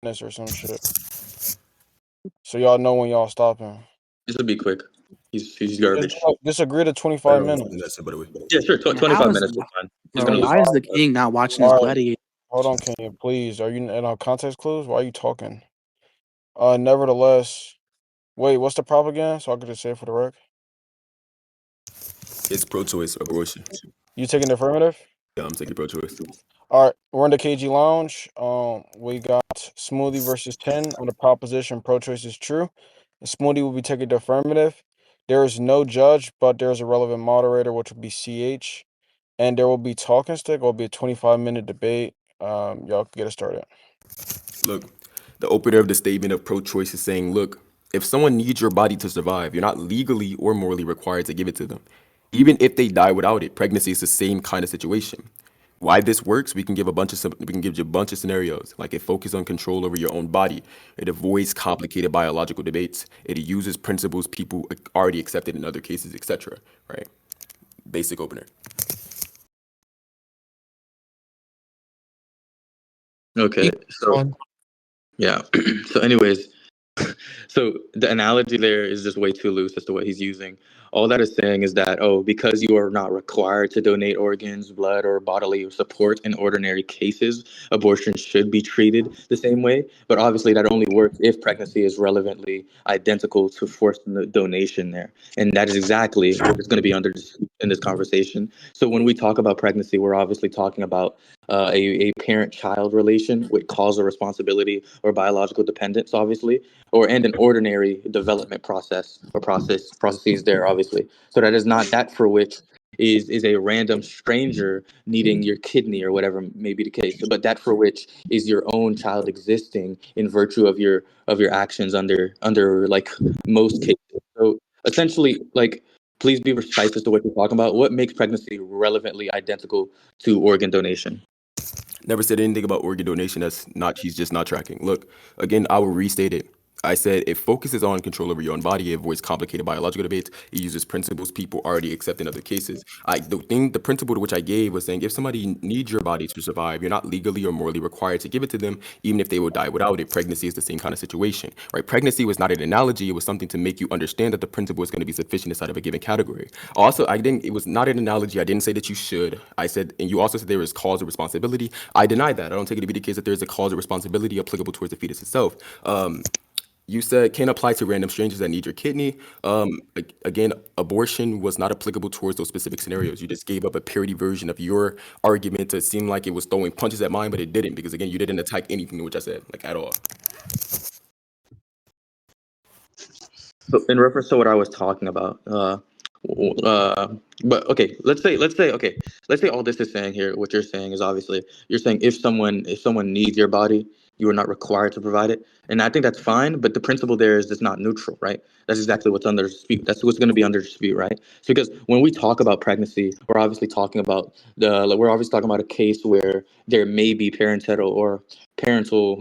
minutes or some shit. So y'all know when y'all stopping. This will be quick. He's garbage. Just agree to 25 minutes. Yeah, sure. 25 minutes is fine. He's gonna lose. Why is the king not watching his gladiator? Hold on, Kenya, please. Are you in context clues? Why are you talking? Nevertheless, wait, what's the prop again? So I could just say it for the rec. It's pro-choice abortion. You taking the affirmative? Yeah, I'm taking pro-choice. All right, we're in the KG Lounge. We got Smoothie versus 10 on the proposition pro-choice is true. Smoothie will be taking the affirmative. There is no judge, but there is a relevant moderator, which will be CH. And there will be talking stick. It will be a 25-minute debate. Y'all can get it started. Look, the opener of the statement of pro-choice is saying, look, if someone needs your body to survive, you're not legally or morally required to give it to them. Even if they die without it, pregnancy is the same kind of situation. Why this works, we can give you a bunch of scenarios. Like it focuses on control over your own body. It avoids complicated biological debates. It uses principles people already accepted in other cases, etc. Right? Basic opener. Okay, so yeah. So anyways, so the analogy there is just way too loose as to what he's using. All that is saying is that, because you are not required to donate organs, blood, or bodily support in ordinary cases, abortion should be treated the same way. But obviously that only works if pregnancy is relevantly identical to forced donation there. And that is exactly what is going to be under in this conversation. So when we talk about pregnancy, we're obviously talking about a parent-child relation with causal responsibility or biological dependence, obviously, and an ordinary development processes there, obviously. So that is not that for which is a random stranger needing your kidney or whatever may be the case, but that for which is your own child existing in virtue of your actions under like most cases. So essentially, like, please be precise as to what you're talking about. What makes pregnancy relevantly identical to organ donation? Never said anything about organ donation. He's just not tracking. Look, again, I will restate it. I said it focuses on control over your own body. It avoids complicated biological debates. It uses principles people already accept in other cases. The principle to which I gave was saying if somebody needs your body to survive, you're not legally or morally required to give it to them, even if they will die without it. Pregnancy is the same kind of situation, right? Pregnancy was not an analogy. It was something to make you understand that the principle is going to be sufficient inside of a given category. Also, it was not an analogy. I didn't say that you should. I said, and you also said there is causal responsibility. I denied that. I don't take it to be the case that there is a causal responsibility applicable towards the fetus itself. You said can apply to random strangers that need your kidney. Again, abortion was not applicable towards those specific scenarios. You just gave up a parody version of your argument to seem like it was throwing punches at mine, but it didn't, because again, you didn't attack anything which I said, like, at all. So in reference to what I was talking about, but okay, let's say all this is saying here, what you're saying is obviously you're saying if someone needs your body, you are not required to provide it, and I think that's fine. But the principle there is just not neutral, right? That's exactly what's under dispute. That's what's going to be under dispute, right? So because when we talk about pregnancy, we're obviously talking about a case where there may be parental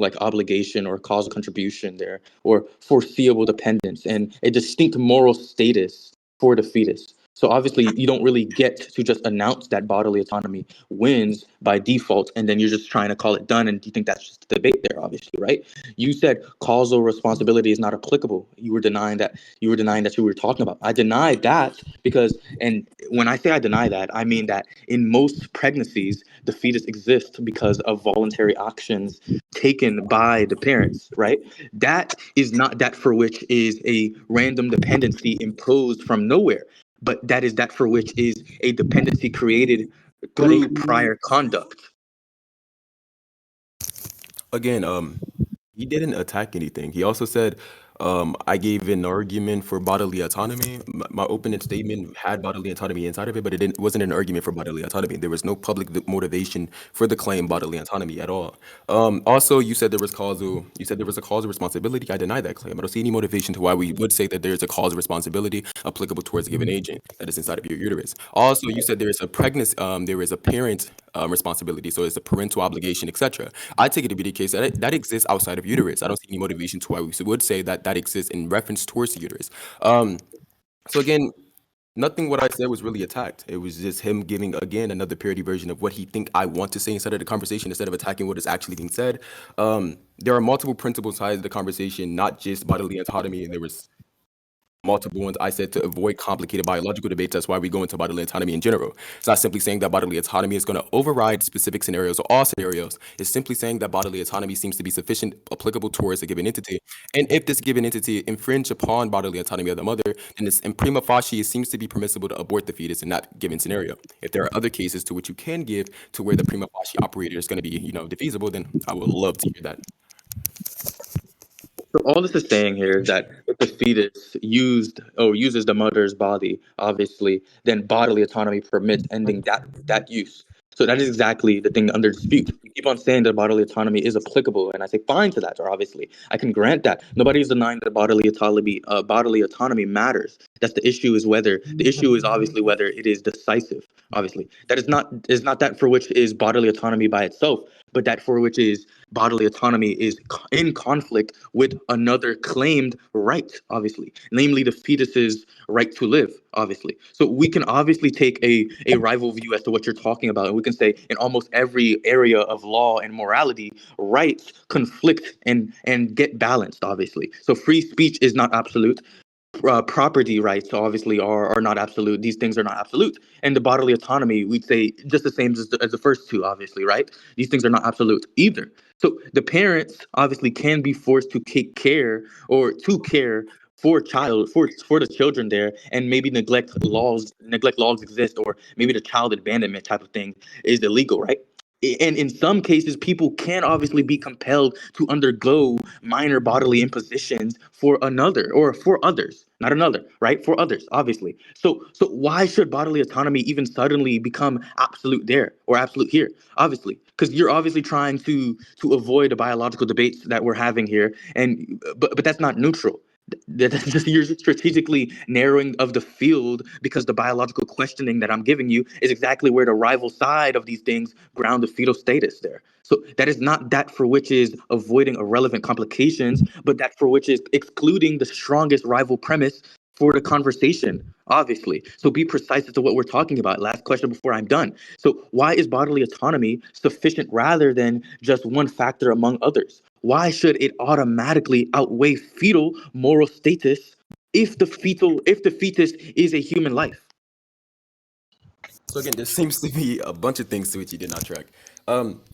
like obligation or causal contribution there, or foreseeable dependence and a distinct moral status for the fetus. So obviously you don't really get to just announce that bodily autonomy wins by default, and then you're just trying to call it done, and you think that's just the debate there, obviously, right? You said causal responsibility is not applicable. You were denying that you were talking about. I denied that because, and when I say I deny that, I mean that in most pregnancies, the fetus exists because of voluntary actions taken by the parents, right? That is not that for which is a random dependency imposed from nowhere, but that is that for which is a dependency created through prior conduct. Again, he didn't attack anything. He also said, I gave an argument for bodily autonomy. My opening statement had bodily autonomy inside of it, but it wasn't an argument for bodily autonomy. There was no public motivation for the claim bodily autonomy at all. Also, you said there was a causal responsibility. I deny that claim. I don't see any motivation to why we would say that there's a causal responsibility applicable towards a given agent that is inside of your uterus. Also, you said there is a pregnancy, there is a parent responsibility, so it's a parental obligation, etc. I take it to be the case that exists outside of uterus. I don't see any motivation to why we would say that exists in reference towards the uterus. So again, Nothing what I said was really attacked. It was just him giving again another parody version of what he think I want to say inside of the conversation instead of attacking what is actually being said. There are multiple principal sides of the conversation, not just bodily autonomy. And there was multiple ones I said to avoid complicated biological debates. That's why we go into bodily autonomy in general. It's not simply saying that bodily autonomy is going to override specific scenarios or all scenarios. It's simply saying that bodily autonomy seems to be sufficient applicable towards a given entity. And if this given entity infringe upon bodily autonomy of the mother, then it's in prima facie, it seems to be permissible to abort the fetus in that given scenario. If there are other cases to which you can give to where the prima facie operator is going to be, defeasible, then I would love to hear that. So all this is saying here is that if the fetus uses the mother's body, obviously, then bodily autonomy permits ending that use. So that is exactly the thing under dispute. You keep on saying that bodily autonomy is applicable, and I say fine to that. Or obviously, I can grant that. Nobody's denying that bodily autonomy matters. That's the issue. The issue is obviously whether it is decisive. Obviously, that is not that for which is bodily autonomy by itself, but that for which is bodily autonomy is in conflict with another claimed right, obviously, namely the fetus's right to live, obviously. So we can obviously take a rival view as to what you're talking about, and we can say in almost every area of law and morality, rights conflict and get balanced, obviously. So free speech is not absolute. Property rights obviously are not absolute. These things are not absolute. And the bodily autonomy, we'd say just the same as the first two, obviously, right? These things are not absolute either. So the parents obviously can be forced to take care or to care for the children there, and maybe neglect laws exist, or maybe the child abandonment type of thing is illegal, right? And in some cases, people can obviously be compelled to undergo minor bodily impositions for another or for others, not another, right? For others, obviously. So why should bodily autonomy even suddenly become absolute there or absolute here? Obviously, because you're obviously trying to avoid the biological debates that we're having here, and but that's not neutral. That's just you're strategically narrowing of the field, because the biological questioning that I'm giving you is exactly where the rival side of these things ground the fetal status there. So that is not that for which is avoiding irrelevant complications, but that for which is excluding the strongest rival premise for the conversation, obviously. So be precise as to what we're talking about. Last question before I'm done. So why is bodily autonomy sufficient rather than just one factor among others? Why should it automatically outweigh fetal moral status if the fetus is a human life? So again, there seems to be a bunch of things to which you did not track.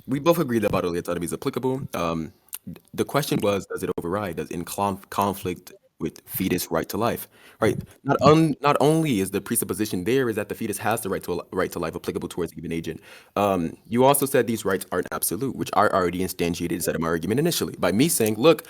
We both agree that bodily autonomy is applicable. The question was, does it override? Does it in conflict with fetus right to life? Right. Not only is the presupposition there is that the fetus has the right to life applicable towards a given agent. You also said these rights aren't absolute, which I already instantiated inside of my argument initially by me saying, look,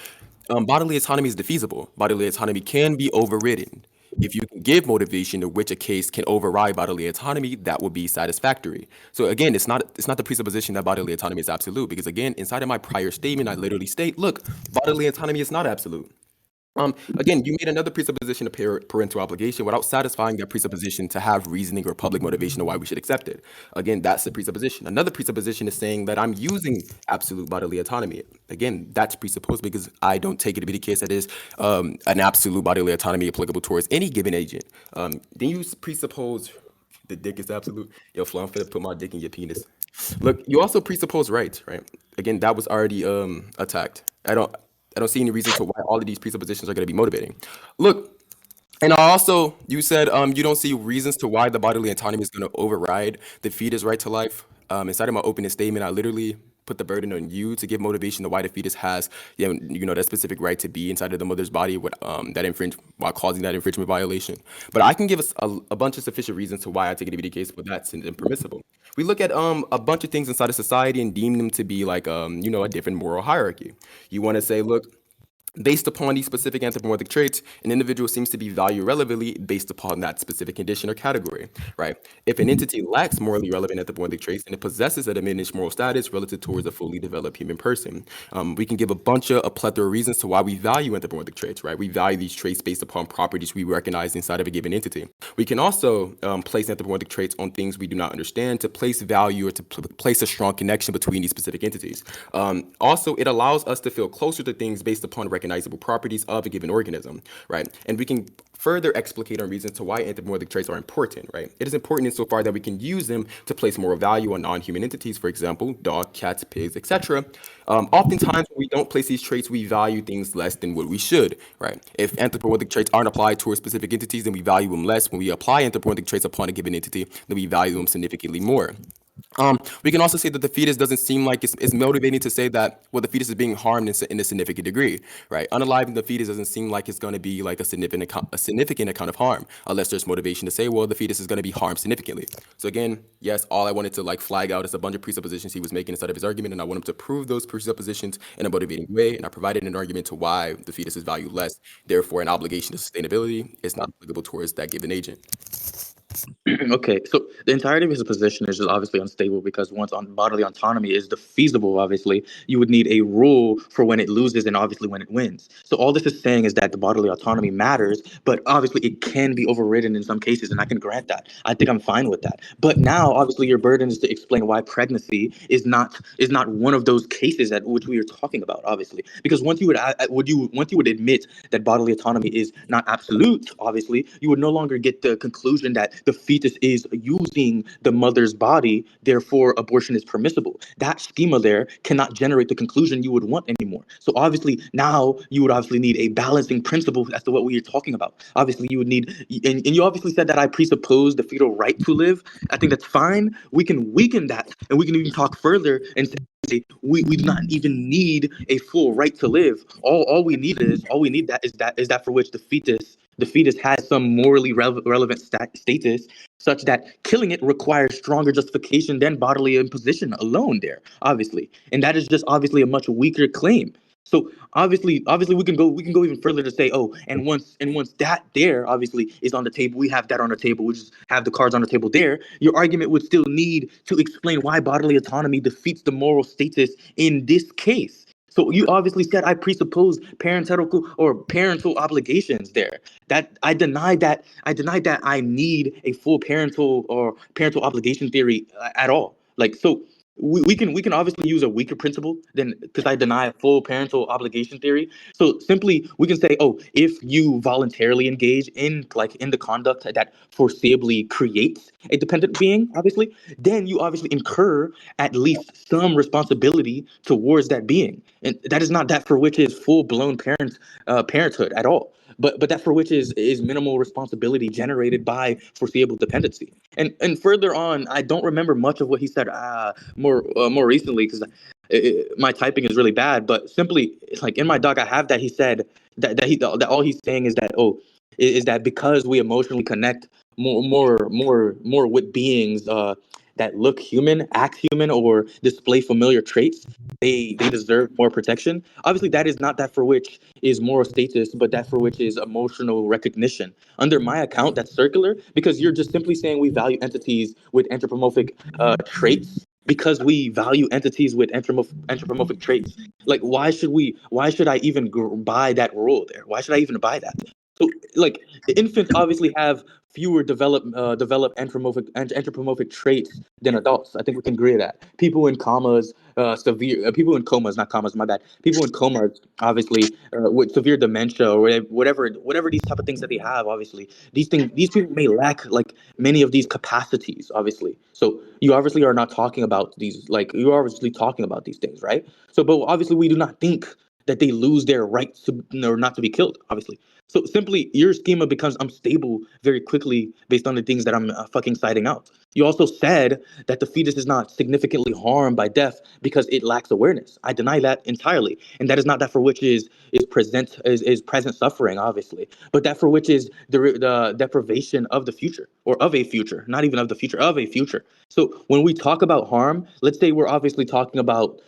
bodily autonomy is defeasible. Bodily autonomy can be overridden. If you can give motivation to which a case can override bodily autonomy, that would be satisfactory. So again, it's not the presupposition that bodily autonomy is absolute, because again, inside of my prior statement, I literally state, look, bodily autonomy is not absolute. Again, you made another presupposition of parental obligation without satisfying that presupposition to have reasoning or public motivation of why we should accept it. Again, that's the presupposition. Another presupposition is saying that I'm using absolute bodily autonomy. Again, that's presupposed because I don't take it to be the case that is an absolute bodily autonomy applicable towards any given agent. Then you presuppose the dick is absolute. Yo, Flo, I'm finna put my dick in your penis. Look, you also presuppose rights, right? Again, that was already attacked. I don't see any reason to why all of these presuppositions are going to be motivating. Look, and also you said you don't see reasons to why the bodily autonomy is going to override the fetus right to life. Inside of my opening statement, I literally put the burden on you to give motivation to why the fetus has, that specific right to be inside of the mother's body with while causing that infringement violation. But I can give us a bunch of sufficient reasons to why I take it to be the case, but that's impermissible. We look at a bunch of things inside of society and deem them to be like a different moral hierarchy. You want to say, look, based upon these specific anthropomorphic traits, an individual seems to be valued relevantly based upon that specific condition or category, right? If an entity lacks morally relevant anthropomorphic traits and it possesses a diminished moral status relative towards a fully developed human person, we can give a plethora of reasons to why we value anthropomorphic traits, right? We value these traits based upon properties we recognize inside of a given entity. We can also place anthropomorphic traits on things we do not understand to place value or to place a strong connection between these specific entities. Also, it allows us to feel closer to things based upon recognition recognizable properties of a given organism, right? And we can further explicate on reasons to why anthropomorphic traits are important, right? It is important insofar that we can use them to place moral value on non-human entities, for example, dogs, cats, pigs, etc. Oftentimes, when we don't place these traits, we value things less than what we should, right? If anthropomorphic traits aren't applied towards specific entities, then we value them less. When we apply anthropomorphic traits upon a given entity, then we value them significantly more. We can also say that the fetus doesn't seem like it's motivating to say that, well, the fetus is being harmed in a significant degree, right? Unaliving the fetus doesn't seem like it's going to be like a significant account of harm, unless there's motivation to say, well, the fetus is going to be harmed significantly. So again, yes, all I wanted to like flag out is a bunch of presuppositions he was making inside of his argument, and I want him to prove those presuppositions in a motivating way, and I provided an argument to why the fetus is valued less. Therefore, an obligation to sustainability is not applicable towards that given agent. Okay, so the entirety of his position is just obviously unstable because once on bodily autonomy is defeasible, obviously, you would need a rule for when it loses and obviously when it wins. So all this is saying is that the bodily autonomy matters, but obviously it can be overridden in some cases, and I can grant that. I think I'm fine with that. But now, obviously, your burden is to explain why pregnancy is not one of those cases at which we are talking about, obviously, because once you would admit that bodily autonomy is not absolute, obviously, you would no longer get the conclusion that the fetus is using the mother's body, therefore abortion is permissible. That schema there cannot generate the conclusion you would want anymore. So obviously now you would obviously need a balancing principle as to what we are talking about. Obviously you would need, and you obviously said that I presuppose the fetal right to live. I think that's fine. We can weaken that, and we can even talk further and say we do not even need a full right to live. All we need that for which the fetus has some morally relevant status, such that killing it requires stronger justification than bodily imposition alone there, obviously. And that is just obviously a much weaker claim. So obviously we can go even further to say, oh, and once that there obviously is on the table, we have that on the table, we just have the cards on the table there, your argument would still need to explain why bodily autonomy defeats the moral status in this case. So you obviously said I presuppose parental obligations there. That I deny that I need a full parental obligation theory at all. Like so we can obviously use a weaker principle than because I deny a full parental obligation theory. So simply we can say, oh, if you voluntarily engage in the conduct that foreseeably creates a dependent being, obviously, then you obviously incur at least some responsibility towards that being. And that is not that for which is full-blown parenthood at all. But that for which is minimal responsibility generated by foreseeable dependency. And further on, I don't remember much of what he said more recently because my typing is really bad. But simply, it's like in my doc, I have that he said that all he's saying is that is that because we emotionally connect more with beings that look human, act human, or display familiar traits, they deserve more protection. Obviously, that is not that for which is moral status, but that for which is emotional recognition. Under my account, that's circular because you're just simply saying we value entities with anthropomorphic traits because we value entities with anthropomorphic traits. Like, why should I even buy that rule there? Why should I even buy that? So, like, infants obviously have fewer developed anthropomorphic traits than adults. I think we can agree to that. People in comas, people in comas, not commas, my bad. People in comas, obviously, with severe dementia or whatever these type of things that they have, obviously, these people may lack like many of these capacities, obviously. So you obviously are not talking about these, like you're obviously talking about these things, right? So, but obviously, we do not think that they lose their right to or not to be killed, obviously. So simply, your schema becomes unstable very quickly based on the things that I'm fucking citing out. You also said that the fetus is not significantly harmed by death because it lacks awareness. I deny that entirely, and that is not that for which is present suffering, obviously, but that for which is the deprivation of the future or of a future, not even of the future, of a future. So when we talk about harm, let's say we're obviously talking about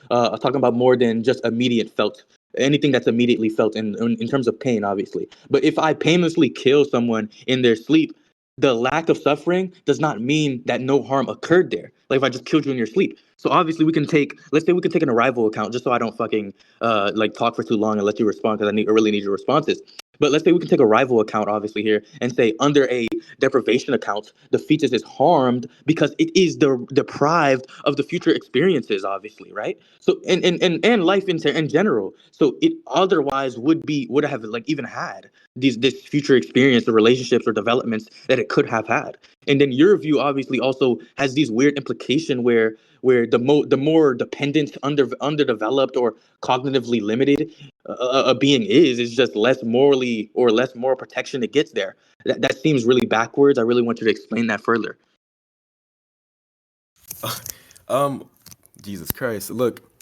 more than just immediate felt anything that's immediately felt in terms of pain, obviously. But if I painlessly kill someone in their sleep, the lack of suffering does not mean that no harm occurred there. Like if I just killed you in your sleep. So obviously let's say we can take an arrival account just so I don't fucking like talk for too long and let you respond because I really need your responses. But let's say we can take a rival account, obviously, here, and say under a deprivation account, the fetus is harmed because it is deprived of the future experiences, obviously, right? So, and life in general. So it otherwise would have like even had this future experience or relationships or developments that it could have had. And then your view obviously also has these weird implication where the more dependent, underdeveloped, or cognitively limited a being is just less morally or less moral protection it gets there. That seems really backwards. I really want you to explain that further. Um, Jesus Christ. Look,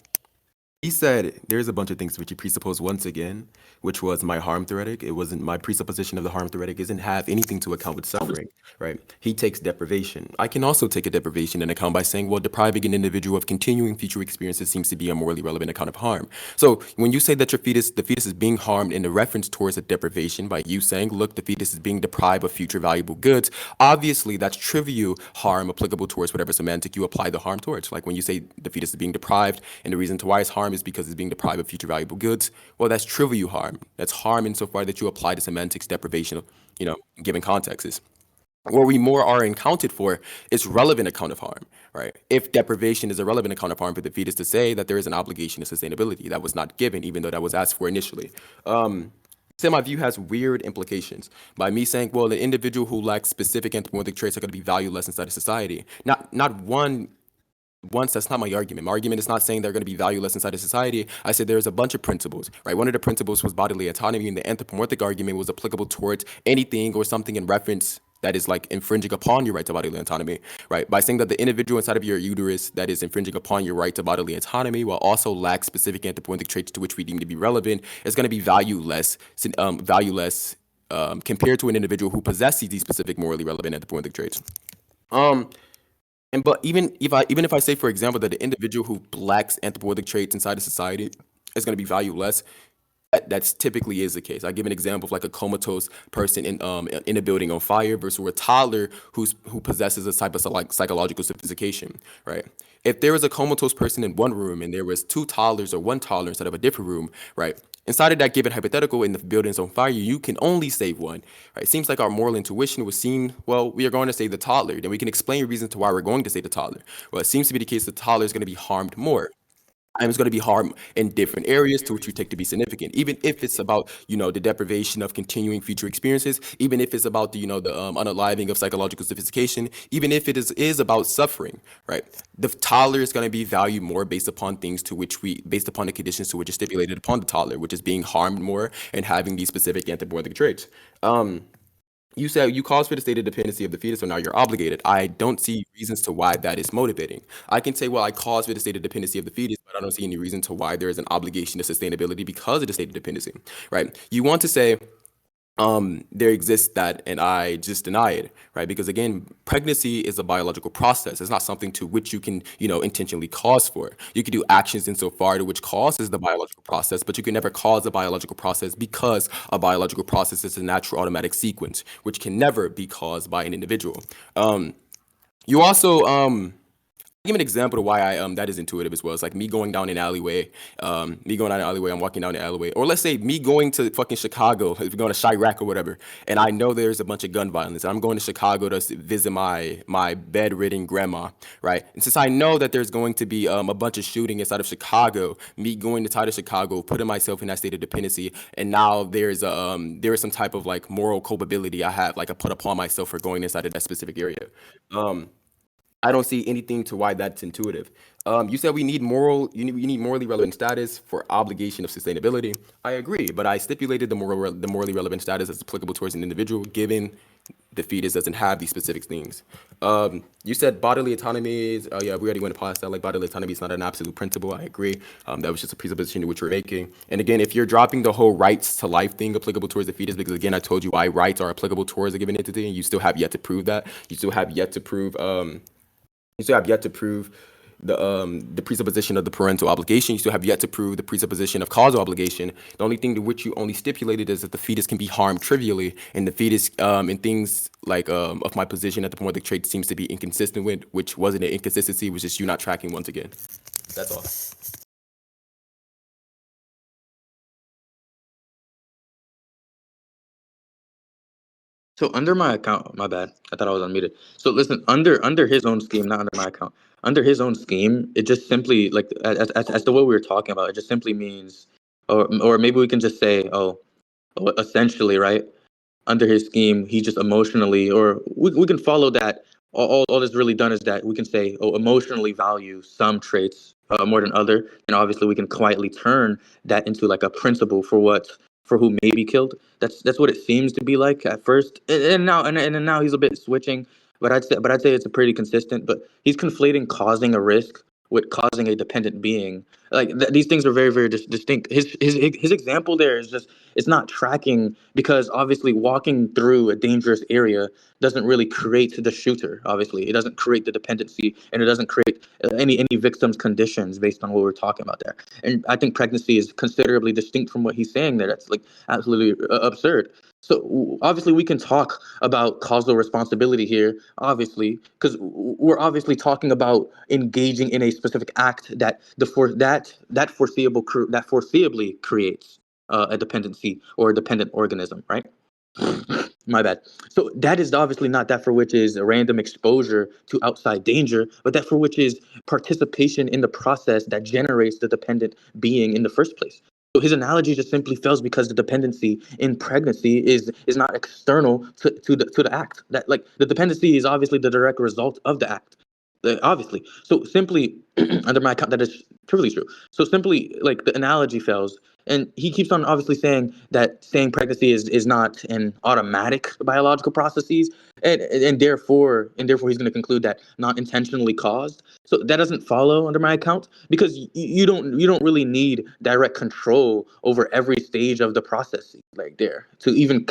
he said there's a bunch of things which he presupposed once again, which was my harm theoretic. It wasn't my presupposition of the harm theoretic doesn't have anything to account with suffering, right? He takes deprivation. I can also take a deprivation in account by saying, well, depriving an individual of continuing future experiences seems to be a morally relevant account of harm. So when you say that the fetus is being harmed in a reference towards a deprivation by you saying, look, the fetus is being deprived of future valuable goods, obviously that's trivial harm applicable towards whatever semantic you apply the harm towards. Like when you say the fetus is being deprived and the reason to why it's harm is because it's being deprived of future valuable goods, well, that's trivial harm. That's harm insofar that you apply the semantics deprivation of, given contexts. Where we more are accounted for is relevant account of harm, right? If deprivation is a relevant account of harm for the fetus to say that there is an obligation to sustainability that was not given, even though that was asked for initially. So my view has weird implications by me saying, well, the individual who lacks specific anthropomorphic traits are going to be valueless inside of society. Not one once that's not my argument. My argument is not saying they're going to be valueless inside of society. I said there's a bunch of principles, right? One of the principles was bodily autonomy, and the anthropomorphic argument was applicable towards anything or something in reference that is like infringing upon your right to bodily autonomy, right? By saying that the individual inside of your uterus that is infringing upon your right to bodily autonomy while also lacks specific anthropomorphic traits to which we deem to be relevant is going to be valueless, compared to an individual who possesses these specific morally relevant anthropomorphic traits. But even if I say, for example, that the individual who lacks anthropomorphic traits inside of society is going to be valueless, that's typically is the case. I give an example of like a comatose person in a building on fire versus a toddler who possesses a type of like psychological sophistication, right? If there was a comatose person in one room and there was two toddlers or one toddler instead of a different room, right? Inside of that given hypothetical, in the building's on fire, you can only save one, right? It seems like our moral intuition would seem, well, we are going to save the toddler. Then we can explain reasons to why we're going to save the toddler. Well, it seems to be the case the toddler is going to be harmed more. And it's going to be harm in different areas to which you take to be significant, even if it's about the deprivation of continuing future experiences, even if it's about the unaliving of psychological sophistication, even if it is about suffering, right? The toddler is going to be valued more based upon based upon the conditions to which is stipulated upon the toddler, which is being harmed more and having these specific anthropomorphic traits. You said you cause for the stated dependency of the fetus, so now you're obligated. I don't see reasons to why that is motivating. I can say, well, I cause for the stated dependency of the fetus, but I don't see any reason to why there is an obligation to sustainability because of the stated dependency, right? You want to say, there exists that, and I just deny it, right? Because again, pregnancy is a biological process. It's not something to which you can, intentionally cause for. You can do actions insofar to which causes the biological process, but you can never cause a biological process because a biological process is a natural automatic sequence, which can never be caused by an individual. You also, give an example of why that is intuitive as well. It's like me going down an alleyway, I'm walking down the alleyway, or let's say me going to fucking Chicago, if we're going to Chirac or whatever, and I know there's a bunch of gun violence, and I'm going to Chicago to visit my bedridden grandma, right? And since I know that there's going to be a bunch of shooting inside of Chicago, me going to side of Chicago, putting myself in that state of dependency, and now there is some type of like moral culpability I put upon myself for going inside of that specific area. I don't see anything to why that's intuitive. You said we need you need morally relevant status for obligation of sustainability. I agree, but I stipulated the morally relevant status as applicable towards an individual, given the fetus doesn't have these specific things. You said bodily autonomy is, oh yeah, we already went past that. Like bodily autonomy is not an absolute principle. I agree. That was just a presupposition to which we're making. And again, if you're dropping the whole rights to life thing applicable towards the fetus, because again, I told you why rights are applicable towards a given entity, and you still have yet to prove that. You still have yet to prove. You still have yet to prove the presupposition of the parental obligation. You still have yet to prove the presupposition of causal obligation. The only thing to which you only stipulated is that the fetus can be harmed trivially, and the fetus and things like of my position at the anthropomorphic trait seems to be inconsistent with, which wasn't an inconsistency, was just you not tracking once again. That's all. So under my account, my bad. I thought I was unmuted. So listen, under his own scheme, not under my account. Under his own scheme, it just simply like as the way we were talking about, it just simply means, or maybe we can just say, essentially, right? Under his scheme, he just emotionally, or we can follow that. All that's really done is that we can say, emotionally value some traits more than other, and obviously we can quietly turn that into like a principle for who may be killed. That's what it seems to be like at first, and now he's a bit switching, but I'd say it's a pretty consistent. But he's conflating causing a risk with causing a dependent being. Like these things are very very distinct. His example there is just it's not tracking because obviously walking through a dangerous area doesn't really create the shooter. Obviously, it doesn't create the dependency, and it doesn't create any victim's conditions based on what we're talking about there. And I think pregnancy is considerably distinct from what he's saying there. That's like absolutely absurd. So obviously we can talk about causal responsibility here, obviously, because we're obviously talking about engaging in a specific act that that foreseeably creates a dependency or a dependent organism, right? My bad. So that is obviously not that for which is a random exposure to outside danger, but that for which is participation in the process that generates the dependent being in the first place. So his analogy just simply fails because the dependency in pregnancy is not external to the act. That like the dependency is obviously the direct result of the act. Obviously. So simply under my account that is truly true. So simply like the analogy fails, and he keeps on obviously saying that saying pregnancy is not an automatic biological processes, and therefore he's going to conclude that not intentionally caused. So that doesn't follow under my account because you don't really need direct control over every stage of the process like there to even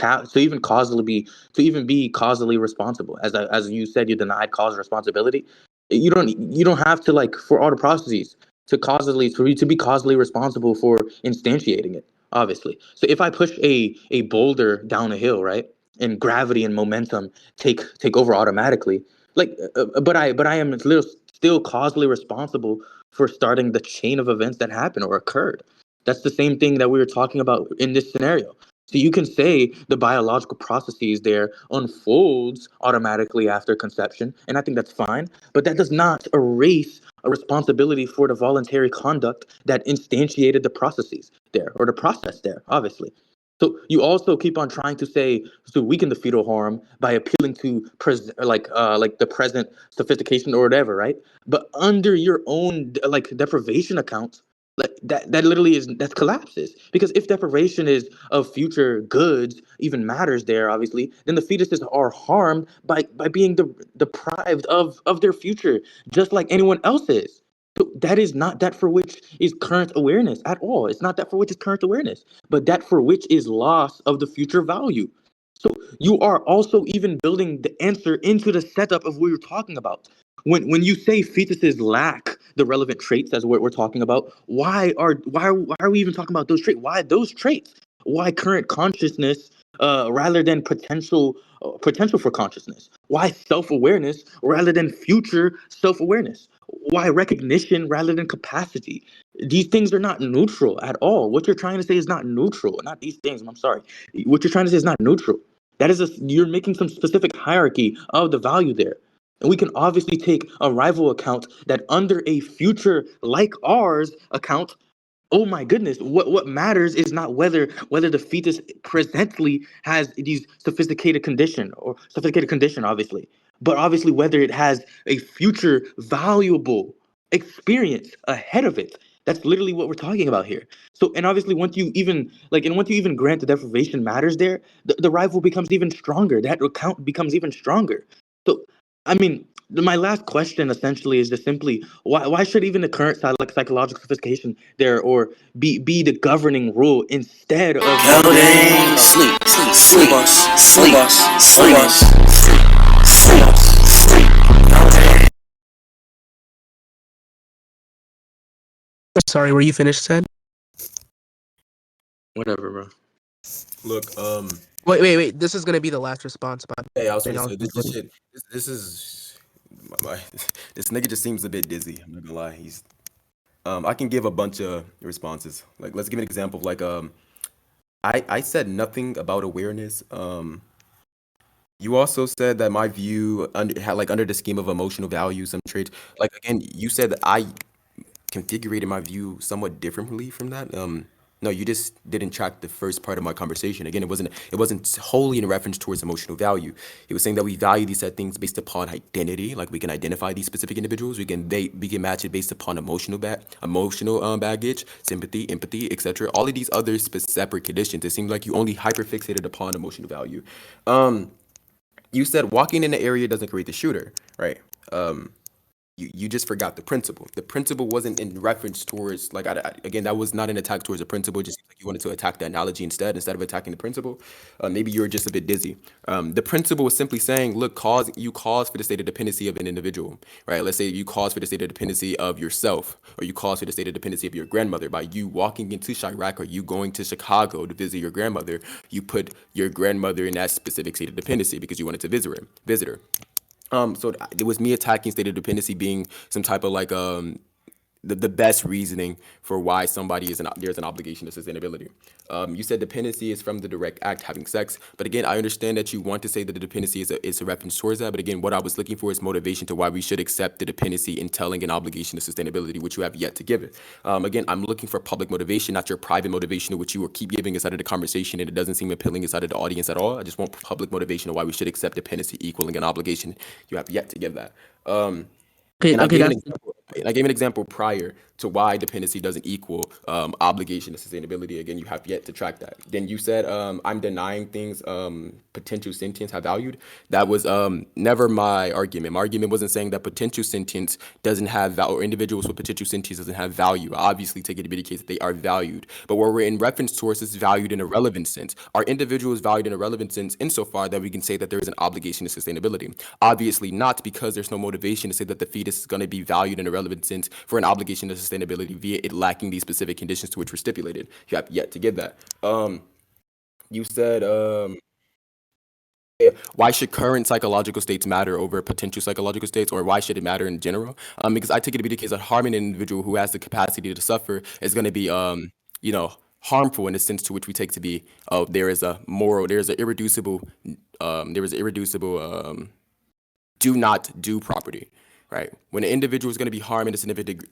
be causally responsible. As you said, you denied cause responsibility. You don't have to like for all the processes for you to be causally responsible for instantiating it, obviously. So if I push a boulder down a hill, right, and gravity and momentum take over automatically, like but I am still causally responsible for starting the chain of events that happened or occurred. That's the same thing that we were talking about in this scenario. So you can say the biological processes there unfolds automatically after conception, and I think that's fine, but that does not erase a responsibility for the voluntary conduct that instantiated the processes there or the process there, obviously. So you also keep on trying to say to weaken the fetal harm by appealing to like the present sophistication or whatever, right? But under your own like deprivation account, like that literally is that collapses because if deprivation is of future goods even matters there, obviously, then the fetuses are harmed by being deprived of their future, just like anyone else is. So that is not that for which is current awareness at all. It's not that for which is current awareness, but that for which is loss of the future value. So you are also even building the answer into the setup of what you're talking about. When you say fetuses lack the relevant traits, as what we're talking about, why are we even talking about those traits? Why those traits? Why current consciousness rather than potential for consciousness? Why self-awareness rather than future self-awareness? Why recognition rather than capacity? These things are not neutral at all. What you're trying to say is not neutral. Not these things. I'm sorry. What you're trying to say is not neutral. You're making some specific hierarchy of the value there. And we can obviously take a rival account that under a future like ours account, oh my goodness, what matters is not whether the fetus presently has these sophisticated condition, obviously, but obviously whether it has a future valuable experience ahead of it. That's literally what we're talking about here. So, and obviously once you even grant the deprivation matters there, the rival becomes even stronger. That account becomes even stronger. So I mean, my last question essentially is just simply why should even the current like psychological sophistication there or be the governing rule instead of Loading, sleep, sleep, sleep, sleep, sleep, Sorry, were you finished, said? whatever, bro? Look, Wait. This is gonna be the last response, but hey, I was right gonna now say it's this recording. shit. This is this nigga just seems a bit dizzy. I'm not gonna lie. I can give a bunch of responses. Like, let's give an example of like I said nothing about awareness. You also said that my view under the scheme of emotional values, some traits. Like again, you said that I configured my view somewhat differently from that. No, you just didn't track the first part of my conversation. Again, it wasn't wholly in reference towards emotional value. It was saying that we value these set things based upon identity. Like we can identify these specific individuals. We can match it based upon emotional baggage, sympathy, empathy, etc. All of these other separate conditions. It seems like you only hyperfixated upon emotional value. You said walking in the area doesn't create the shooter, right? You just forgot the principle. The principle wasn't in reference towards again, that was not an attack towards the principle. It just seems like you wanted to attack the analogy instead of attacking the principle. Maybe you were just a bit dizzy. The principle was simply saying, look, you cause for the state of dependency of an individual, right? Let's say you cause for the state of dependency of yourself, or you cause for the state of dependency of your grandmother by you walking into Chirac or you going to Chicago to visit your grandmother. You put your grandmother in that specific state of dependency because you wanted to visit her. So it was me attacking state of dependency being some type of the best reasoning for why somebody there's an obligation to sustainability. You said dependency is from the direct act having sex, but again, I understand that you want to say that the dependency is a reference towards that. But again, what I was looking for is motivation to why we should accept the dependency in telling an obligation to sustainability, which you have yet to give it. Again, I'm looking for public motivation, not your private motivation, which you will keep giving inside of the conversation, and it doesn't seem appealing inside of the audience at all. I just want public motivation of why we should accept dependency equaling an obligation. You have yet to give that. Okay, And I okay, gave an that's example. And I gave an example prior to why dependency doesn't equal obligation to sustainability. Again, you have yet to track that. Then you said I'm denying things potential sentience have valued. That was never my argument. My argument wasn't saying that potential sentience doesn't have value, or individuals with potential sentience doesn't have value. I obviously take it to be the case that they are valued. But where we're in reference towards is valued in a relevant sense. Are individuals valued in a relevant sense insofar that we can say that there is an obligation to sustainability? Obviously not, because there's no motivation to say that the fetus is going to be valued in a relevant sense for an obligation to sustainability via it lacking these specific conditions to which were stipulated. You have yet to give that. You said why should current psychological states matter over potential psychological states, or why should it matter in general? Because I take it to be the case that harming an individual who has the capacity to suffer is going to be, harmful in the sense to which we take to be, there is a moral, there is an irreducible do not do property, right? When an individual is going to be harmed in a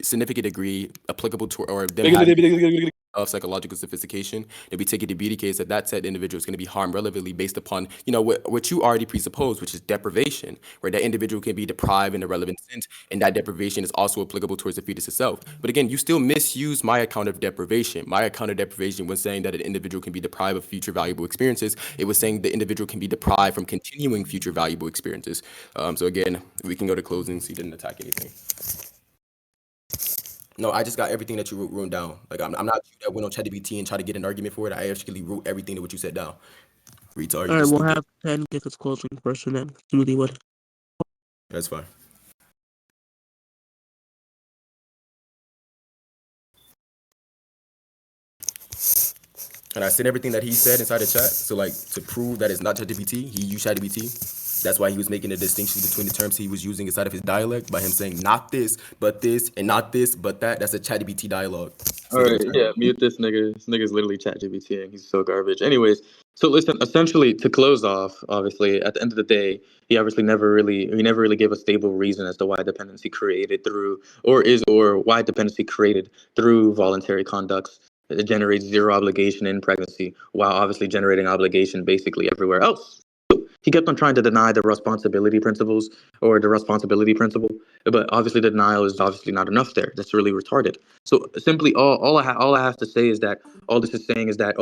significant degree applicable to, or them having of psychological sophistication, then we take it to be the case that that said individual is going to be harmed relevantly based upon, what you already presuppose, which is deprivation, where that individual can be deprived in a relevant sense, and that deprivation is also applicable towards the fetus itself. But again, you still misuse my account of deprivation. My account of deprivation was saying that an individual can be deprived of future valuable experiences. It was saying the individual can be deprived from continuing future valuable experiences. So again, we can go to closing, so you didn't attack anything. No, I just got everything that you wrote down. Like I'm not you that went on ChatGPT and tried to get an argument for it. I actually wrote everything that what you said down. Retard, all you right. just We'll stupid. have 10 give its closing first, and then Smoothie would. That's fine. And I said everything that he said inside the chat. So to prove that it's not ChatGPT, he used ChatGPT. That's why he was making a distinction between the terms he was using inside of his dialect by him saying not this, and not this, but that. That's a ChatGPT dialogue. All right, yeah, mute this nigga. This nigga's literally ChatGPT, and he's so garbage. Anyways, so listen, essentially to close off, obviously, at the end of the day, he never really gave a stable reason as to why dependency created through, or why dependency created through voluntary conducts. It generates zero obligation in pregnancy, while obviously generating obligation basically everywhere else. He kept on trying to deny the responsibility principles or the responsibility principle, but obviously the denial is obviously not enough there. That's really retarded. So simply, all I have to say is that all this is saying is that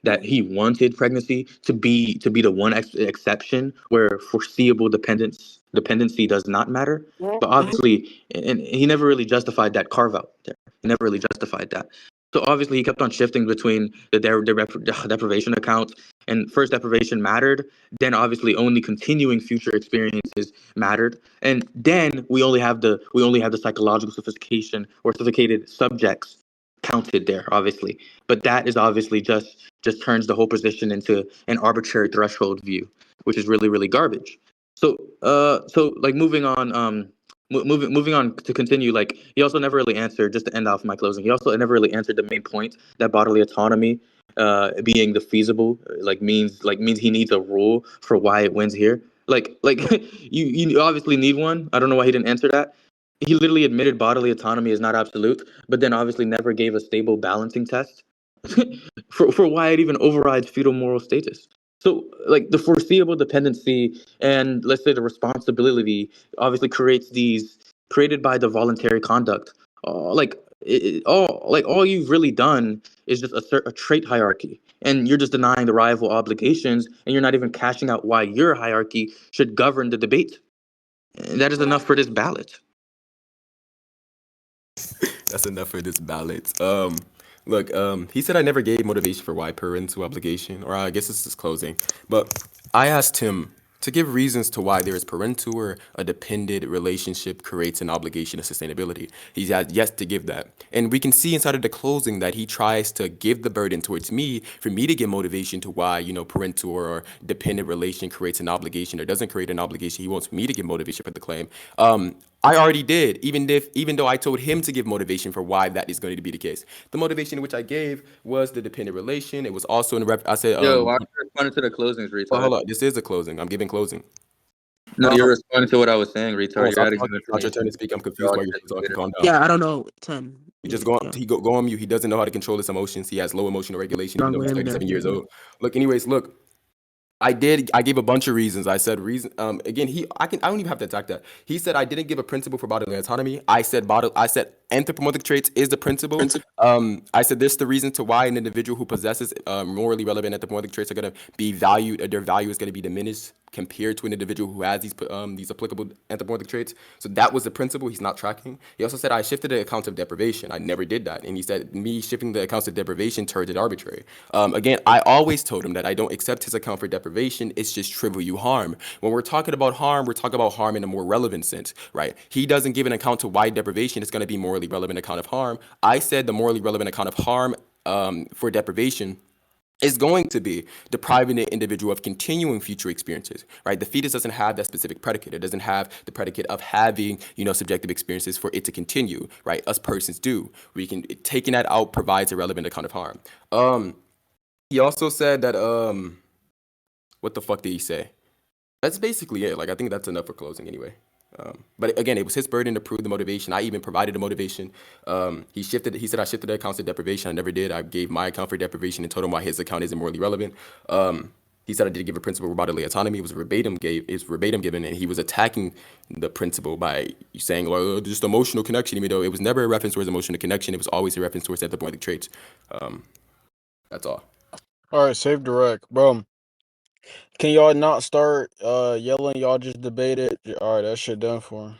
that he wanted pregnancy to be the one exception where foreseeable dependency does not matter. But obviously, and he never really justified that carve out there. He never really justified that. So obviously, he kept on shifting between the deprivation account, and first deprivation mattered. Then obviously only continuing future experiences mattered, and then we only have the psychological sophistication or sophisticated subjects counted there, obviously. But that is obviously just turns the whole position into an arbitrary threshold view, which is really garbage. So like moving on, moving on to continue, like he also never really answered, just to end off my closing, he also never really answered the main point that bodily autonomy being the feasible means he needs a rule for why it wins here. You obviously need one. I don't know why he didn't answer that. He literally admitted bodily autonomy is not absolute, but then obviously never gave a stable balancing test for why it even overrides fetal moral status. So, the foreseeable dependency and, let's say, the responsibility obviously created by the voluntary conduct. All you've really done is just assert a trait hierarchy, and you're just denying the rival obligations, and you're not even cashing out why your hierarchy should govern the debate. And that is enough for this ballot. That's enough for this ballot. Look, he said I never gave motivation for why parental obligation, or I guess this is closing. But I asked him to give reasons to why there is parental or a dependent relationship creates an obligation of sustainability. He's had yet to give that. And we can see inside of the closing that he tries to give the burden towards me for me to give motivation to why, parental or dependent relation creates an obligation or doesn't create an obligation. He wants me to give motivation for the claim. I already did, even though I told him to give motivation for why that is going to be the case. The motivation which I gave was the dependent relation. It was also in I said, Yo, why are you responding to the closings, retard? well, hold on. This is a closing. I'm giving closing. No, you're responding to what I was saying, retard. You're adding It's not your turn to speak. I'm confused why you're talking. Calm down. Yeah, I don't know. 10. He just go on mute. He doesn't know how to control his emotions. He has low emotional regulation, even though he's 37 years old. Look, I gave a bunch of reasons. I said again, I don't even have to attack that. He said I didn't give a principle for bodily autonomy. I said anthropomorphic traits is the principle. I said this is the reason to why an individual who possesses morally relevant anthropomorphic traits are going to be valued, or their value is going to be diminished compared to an individual who has these applicable anthropomorphic traits. So that was the principle. He's not tracking. He also said I shifted the accounts of deprivation. I never did that. And he said me shifting the accounts of deprivation turned it arbitrary. Again, I always told him that I don't accept his account for deprivation. It's just trivial you harm. When we're talking about harm, we're talking about harm in a more relevant sense, right? He doesn't give an account to why deprivation is going to be morally relevant account of harm. I said the morally relevant account of harm for deprivation is going to be depriving the individual of continuing future experiences, right? The fetus doesn't have that specific predicate. It doesn't have the predicate of having, subjective experiences for it to continue, right? Us persons do. Taking that out provides a relevant account of harm. He also said that, what the fuck did he say? That's basically it. I think that's enough for closing anyway. But again, it was his burden to prove the motivation. I even provided the motivation. He said I shifted the accounts to deprivation. I never did. I gave my account for deprivation and told him why his account isn't morally relevant. He said I did give a principle for bodily autonomy. It was verbatim given, and he was attacking the principle by saying, well, just emotional connection, even though it was never a reference towards emotional connection. It was always a reference towards anthropomorphic traits. That's all. All right, save direct, bro. Can y'all not start yelling? Y'all just debated. All right, that shit done for.